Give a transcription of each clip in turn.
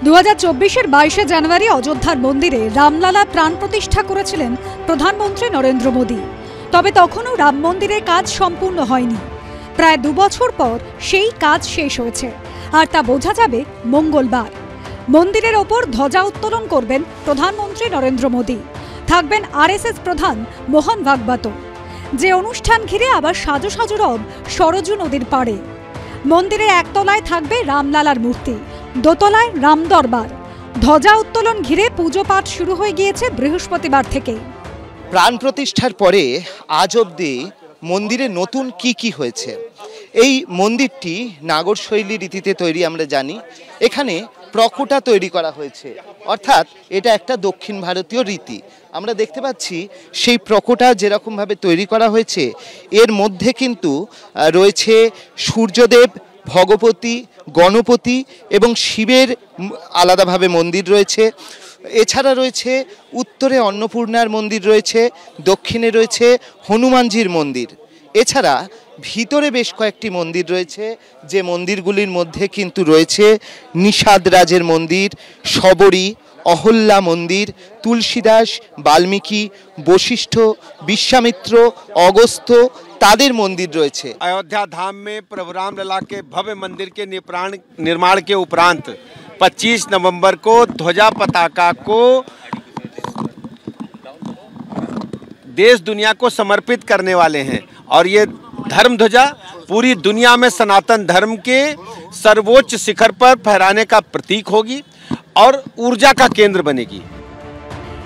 2024-এর 22শে জানুয়ারি অযোধ্যার মন্দিরে রামলালা প্রাণ প্রতিষ্ঠা করেছিলেন প্রধানমন্ত্রী নরেন্দ্র মোদী। তবে তখনও রাম মন্দিরের কাজ সম্পূর্ণ হয়নি। প্রায় 2 বছর পর সেই কাজ শেষ হয়েছে, আর তা বোঝা যাবে মঙ্গলবার। মন্দিরের ওপর ধ্বজা উত্তোলন করবেন প্রধানমন্ত্রী নরেন্দ্র মোদী। থাকবেন আরএসএস প্রধান মোহন ভাগবত। যে অনুষ্ঠান ঘিরে আবার সাজো সাজো রব সরজু নদীর পাড়ে। মন্দিরের একতলায় থাকবে রামলালার মূর্তি, দোতলায় রাম দরবার। ধ্বজা উত্তোলন ঘিরে পুজো পাঠ শুরু হয়ে গিয়েছে বৃহস্পতিবার থেকে। প্রাণ প্রতিষ্ঠার পরে আজ অবধি মন্দিরে নতুন কি হয়েছে? এই মন্দিরটি নাগর শৈলী রীতিতে তৈরি, আমরা জানি। এখানে প্রকোটা তৈরি করা হয়েছে, অর্থাৎ এটা একটা দক্ষিণ ভারতীয় রীতি। আমরা দেখতে পাচ্ছি সেই প্রকোটা যেরকমভাবে তৈরি করা হয়েছে, এর মধ্যে কিন্তু রয়েছে সূর্যদেব, ভগবতী, গণপতি এবং শিবের আলাদাভাবে মন্দির রয়েছে। এছাড়া রয়েছে উত্তরে অন্নপূর্ণার মন্দির রয়েছে, দক্ষিণে রয়েছে হনুমানজির মন্দির। এছাড়া ভিতরে বেশ কয়েকটি মন্দির রয়েছে, যে মন্দিরগুলির মধ্যে কিন্তু রয়েছে নিষাদ রাজের মন্দির, শবরী, অহল্যা মন্দির, তুলসীদাস, বাল্মীকি, বশিষ্ঠ, বিশ্বামিত্র, অগস্ত্য তাদের মন্दिर রয়েছে। अयोध्या धाम में प्रभु रामलला के भव्य मंदिर के निर्माण के उपरांत 25 नवंबर को ध्वजा पताका को देश दुनिया को समर्पित करने वाले हैं, और ये धर्म ध्वजा पूरी दुनिया में सनातन धर्म के सर्वोच्च शिखर पर फहराने का प्रतीक होगी और ऊर्जा का केंद्र बनेगी।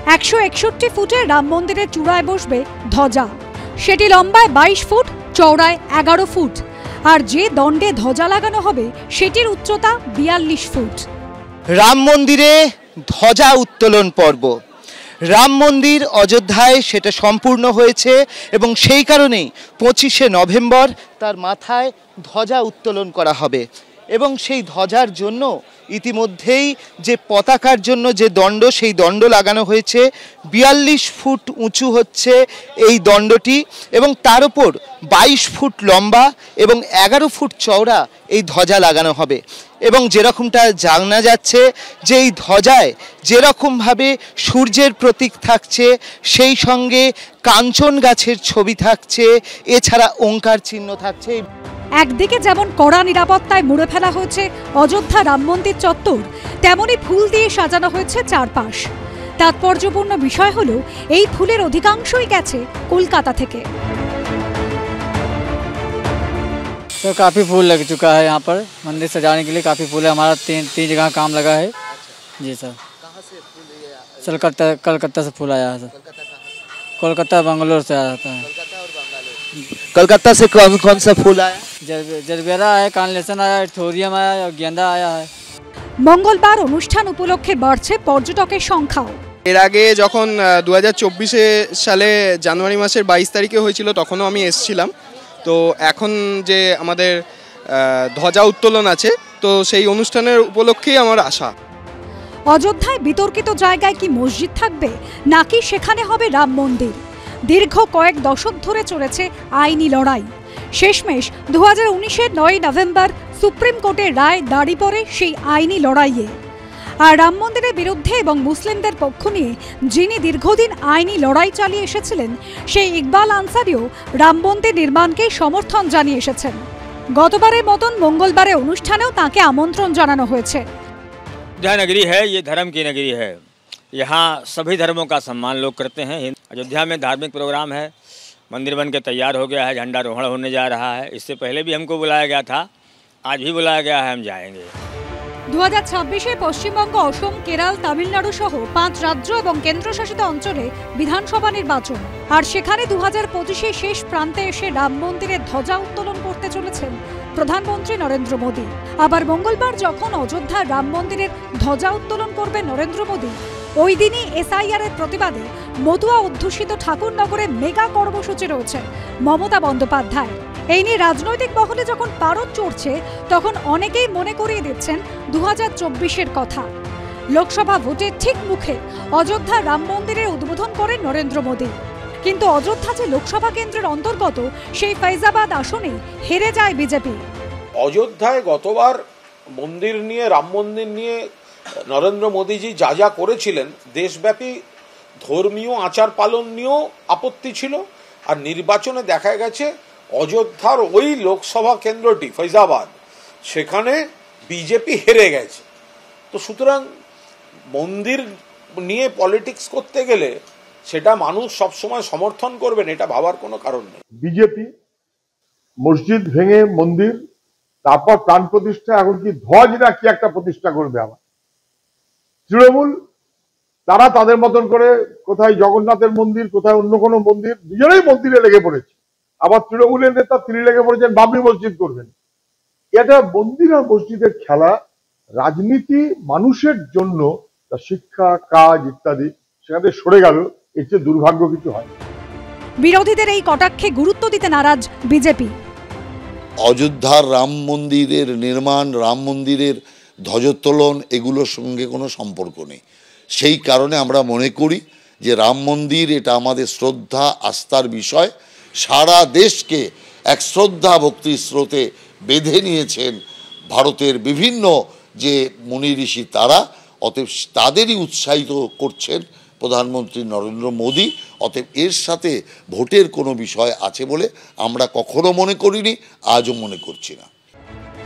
161 ফুটে রাম মন্দিরের চূড়ায় বসবে ধ্বজা। সেটি লম্বায় 22 ফুট, চওড়ায় 11 ফুট, আর যে দণ্ডে ধ্বজা লাগানো হবে সেটির উচ্চতা 42 ফুট। রাম মন্দিরে ধ্বজা উত্তোলন পর্ব। রাম মন্দির অযোধ্যায় সেটা সম্পূর্ণ হয়েছে এবং সেই কারণেই 25শে নভেম্বর তার মাথায় ধ্বজা উত্তোলন করা হবে। এবং সেই ধ্বজার জন্য ইতিমধ্যেই যে পতাকার জন্য যে দণ্ড, সেই দণ্ড লাগানো হয়েছে। 42 ফুট উঁচু হচ্ছে এই দণ্ডটি, এবং তার উপর 22 ফুট লম্বা এবং 11 ফুট চওড়া এই ধ্বজা লাগানো হবে। এবং যেরকমটা জানা যাচ্ছে যে এই ধ্বজায় যেরকমভাবে সূর্যের প্রতীক থাকছে, সেই সঙ্গে কাঞ্চন গাছের ছবি থাকছে, এছাড়া ওঙ্কার চিহ্ন থাকছে। একদিকে যেমন কড়া নিরাপত্তায় মুড়ে ফেলা হয়েছে অযোধ্যা রাম মন্দির চত্বর, তেমনি ফুল দিয়ে সাজানো হয়েছে চারপাশ। তাৎপর্যপূর্ণ বিষয় হলো এই ফুলের অধিকাংশই গেছে কলকাতা থেকে। तो काफ़ी फूल लग चुका है यहाँ पर मंदिर सजाने के लिए। काफ़ी फूल है, हमारा तीन जगह काम लगा है। जी सर। कहाँ से फूल? कलकत्ता से फूल आया है सर। कोलकाता बंगलोर से आया था। कलकत्ता से कौन सा फूल आया? जरबेरा है, कार्नेशन आया है, थोरियम आया है और गेंदा आया है। মঙ্গলবার অনুষ্ঠান উপলক্ষে বাড়ছে পর্যটকের সংখ্যাও। এর আগে যখন 2024 সালে জানুয়ারি মাসের 22 তারিখে হয়েছিল, তখনও আমি এসেছিলাম। তো এখন যে আমাদের ধ্বজা উত্তোলন আছে, তো সেই অনুষ্ঠানের উপলক্ষেই আমার আসা। অযোধ্যায় বিতর্কিত জায়গায় কি মসজিদ থাকবে, নাকি সেখানে হবে রাম মন্দির? দীর্ঘ কয়েক দশক ধরে চলেছে আইনি লড়াই। শেষমেশ 2019-এর 9 নভেম্বর সুপ্রিম কোর্টের রায় দাঁড়ি পড়ে সেই আইনি লড়াইয়ে। আর রাম মন্দিরের বিরুদ্ধে এবং মুসলিমদের পক্ষ নিয়ে যিনি দীর্ঘদিন আইনি লড়াই চালিয়ে এসেছিলেন, সেই ইকবাল আনসারিও রাম মন্দির নির্মাণকে সমর্থন জানিয়ে এসেছেন। গতবারের মতন মঙ্গলবারের অনুষ্ঠানেও তাকে আমন্ত্রণ জানানো হয়েছে। अयोध्या नगरी है, ये धर्म की नगरी है। यहाँ सभी धर्मों का सम्मान लोग करते हैं। अयोध्या में धार्मिक प्रोग्राम है, मंदिर बन के तैयार हो गया है, झंडारोहण होने जा रहा है। इससे पहले भी हमको बुलाया गया था, आज भी बुलाया गया है, हम जाएंगे। 2026-এ পশ্চিমবঙ্গ, অসম, কেরল, তামিলনাড়ু সহ 5 রাজ্য এবং কেন্দ্রশাসিত অঞ্চলে বিধানসভা নির্বাচন। আর সেখানে 2025-এর শেষ প্রান্তে এসে রাম মন্দিরের ধ্বজা উত্তোলন করতে চলেছেন প্রধানমন্ত্রী নরেন্দ্র মোদী। আবার মঙ্গলবার যখন অযোধ্যার রাম মন্দিরের ধ্বজা উত্তোলন করবেন নরেন্দ্র মোদী, ওই দিনই এসআইআর এর প্রতিবাদে মতুয়া অধ্যুষিত ঠাকুরনগরে মেগা কর্মসূচি রয়েছে মমতা বন্দ্যোপাধ্যায়। এই নিয়ে রাজনৈতিক মহলে যখন পারদ চড়ছে, তখন অনেকেই মনে করিয়ে দিচ্ছেন 2024-এর কথা। লোকসভা ভোটের ঠিক মুখে অযোধ্যা রাম মন্দিরের উদ্বোধন করেন নরেন্দ্র মোদী। কিন্তু অযোধ্যা যে লোকসভা কেন্দ্রের অন্তর্গত, সেই ফৈজাবাদ আসনে হেরে যায় বিজেপি। অযোধ্যায় গতবার মন্দির নিয়ে, রাম মন্দির নিয়ে নরেন্দ্র মোদীজি যা যা করেছিলেন দেশব্যাপী ধর্মীয় আচার পালন নিয়েও আপত্তি ছিল, আর নির্বাচনে দেখা গেছে অযোধ্যার ওই লোকসভা কেন্দ্রটি ফৈজাবাদ, সেখানে বিজেপি হেরে গেছে। তো সুতরাং মন্দির নিয়ে পলিটিক্স করতে গেলে সেটা মানুষ সবসময় সমর্থন করবেন এটা ভাবার কোনো কারণ নেই। বিজেপি মসজিদ ভেঙে মন্দির, তারপর প্রাণ প্রতিষ্ঠা, এখন কি ধ্বজ না কি একটা প্রতিষ্ঠা করবে আবার। তৃণমূল তারা তাদের মতন করে কোথায় জগন্নাথের মন্দির, কোথায় অন্য কোনো মন্দির, দুজনেই মন্দিরে লেগে পড়েছে। আবার তৃণমূলের নেতা তিনি লেগে পড়েছেন বাবরি মসজিদ করবেন। এটা মন্দির আর মসজিদের খেলা, রাজনীতি মানুষের জন্য শিক্ষা, কাজ ইত্যাদি সেখানে সরে গেল, এর চেয়ে দুর্ভাগ্য কিছু হয়। বিরোধীদের এই কটাক্ষে গুরুত্ব দিতে নারাজ বিজেপি। অযোধ্যার রাম মন্দিরের নির্মাণ, রাম মন্দিরের ধ্বজোত্তোলন এগুলোর সঙ্গে কোনো সম্পর্ক নেই। সেই কারণে আমরা মনে করি যে রাম মন্দির এটা আমাদের শ্রদ্ধা আস্থার বিষয়। সারা দেশকে এক শ্রদ্ধা ভক্তির স্রোতে বেঁধে নিয়েছেন ভারতের বিভিন্ন যে মুনি ঋষি, তারা অতএব তাদেরই উৎসাহিত করছেন প্রধানমন্ত্রী নরেন্দ্র মোদী। অতএব এর সাথে ভোটের কোনো বিষয় আছে বলে আমরা কখনো মনে করিনি, আজও মনে করছি না।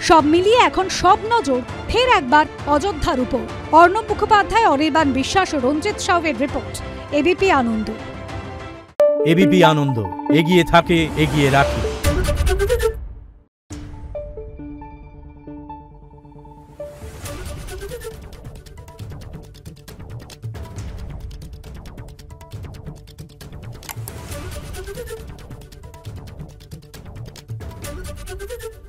সব মিলিয়ে এখন সব নজর ফের একবার অযোধ্যার উপর। অর্ণব মুখোপাধ্যায়, অনির্বাণ বিশ্বাস ও রঞ্জিত সাউয়ের রিপোর্ট, এবিপি আনন্দ। এবিপি আনন্দ, এগিয়ে থাকে, এগিয়ে রাখে। Thank you.